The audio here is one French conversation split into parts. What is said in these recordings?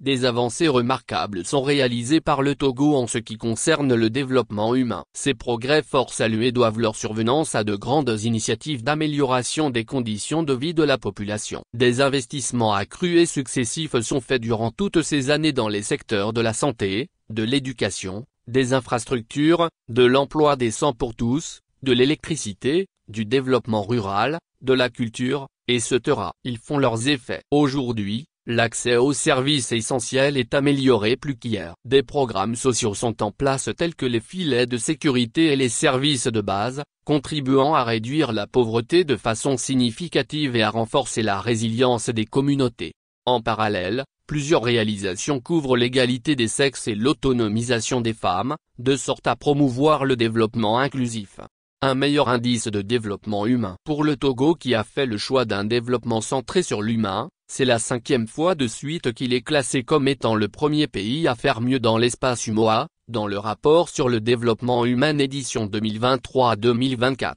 Des avancées remarquables sont réalisées par le Togo en ce qui concerne le développement humain. Ces progrès fort salués doivent leur survenance à de grandes initiatives d'amélioration des conditions de vie de la population. Des investissements accrus et successifs sont faits durant toutes ces années dans les secteurs de la santé, de l'éducation, des infrastructures, de l'emploi décent pour tous, de l'électricité, du développement rural, de la culture, etc. Ils font leurs effets. Aujourd'hui, l'accès aux services essentiels est amélioré plus qu'hier. Des programmes sociaux sont en place tels que les filets de sécurité et les services de base, contribuant à réduire la pauvreté de façon significative et à renforcer la résilience des communautés. En parallèle, plusieurs réalisations couvrent l'égalité des sexes et l'autonomisation des femmes, de sorte à promouvoir le développement inclusif. Un meilleur indice de développement humain. Pour le Togo qui a fait le choix d'un développement centré sur l'humain, c'est la 5e fois de suite qu'il est classé comme étant le premier pays à faire mieux dans l'espace UMOA, dans le rapport sur le développement humain édition 2023-2024.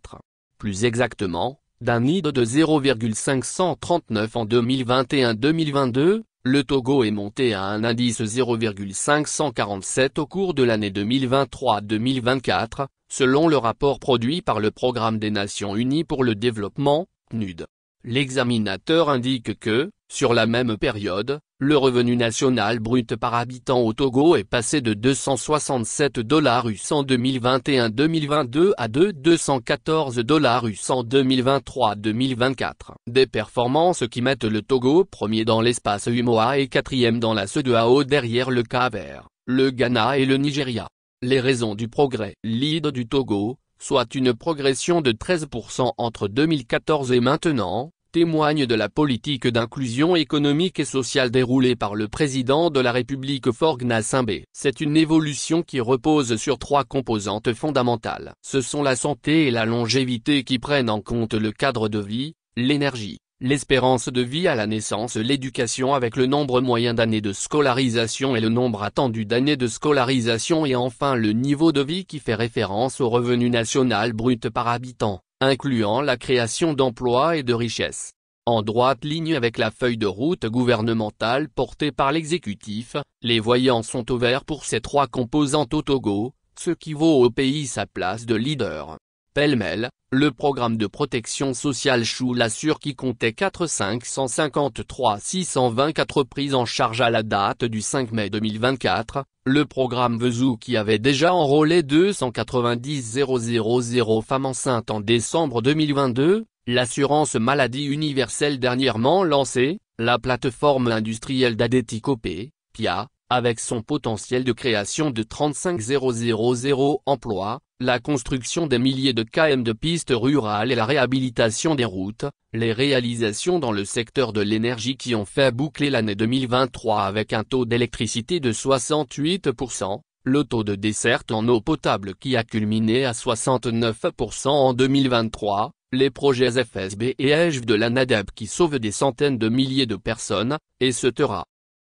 Plus exactement, d'un NID de 0,539 en 2021-2022, le Togo est monté à un indice 0,547 au cours de l'année 2023-2024, selon le rapport produit par le Programme des Nations Unies pour le développement, PNUD. L'examinateur indique que, sur la même période, le revenu national brut par habitant au Togo est passé de $267 US en 2021-2022 à $214 US en 2023-2024. Des performances qui mettent le Togo premier dans l'espace UMOA et 4e dans la CEDEAO derrière le Cap-Vert, le Ghana et le Nigeria. Les raisons du progrès. L'ID du Togo, soit une progression de 13% entre 2014 et maintenant, témoigne de la politique d'inclusion économique et sociale déroulée par le président de la République Faure Gnassingbé. C'est une évolution qui repose sur 3 composantes fondamentales. Ce sont la santé et la longévité qui prennent en compte le cadre de vie, l'énergie, l'espérance de vie à la naissance, l'éducation avec le nombre moyen d'années de scolarisation et le nombre attendu d'années de scolarisation et enfin le niveau de vie qui fait référence au revenu national brut par habitant, incluant la création d'emplois et de richesses. En droite ligne avec la feuille de route gouvernementale portée par l'exécutif, les voyants sont au vert pour ces 3 composantes au Togo, ce qui vaut au pays sa place de leader. Pêle-mêle, le programme de protection sociale CHU l'assure qui comptait 4 553 624 prises en charge à la date du 5 mai 2024, le programme VEZU qui avait déjà enrôlé 290 000 femmes enceintes en décembre 2022, l'assurance maladie universelle dernièrement lancée, la plateforme industrielle d'Adéticopé, PIA, avec son potentiel de création de 35 000 emplois, la construction des milliers de km de pistes rurales et la réhabilitation des routes, les réalisations dans le secteur de l'énergie qui ont fait boucler l'année 2023 avec un taux d'électricité de 68%, le taux de desserte en eau potable qui a culminé à 69% en 2023, les projets FSB et EGF de la NADEP qui sauvent des centaines de milliers de personnes, etc.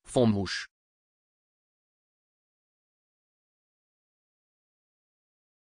Fond mouche.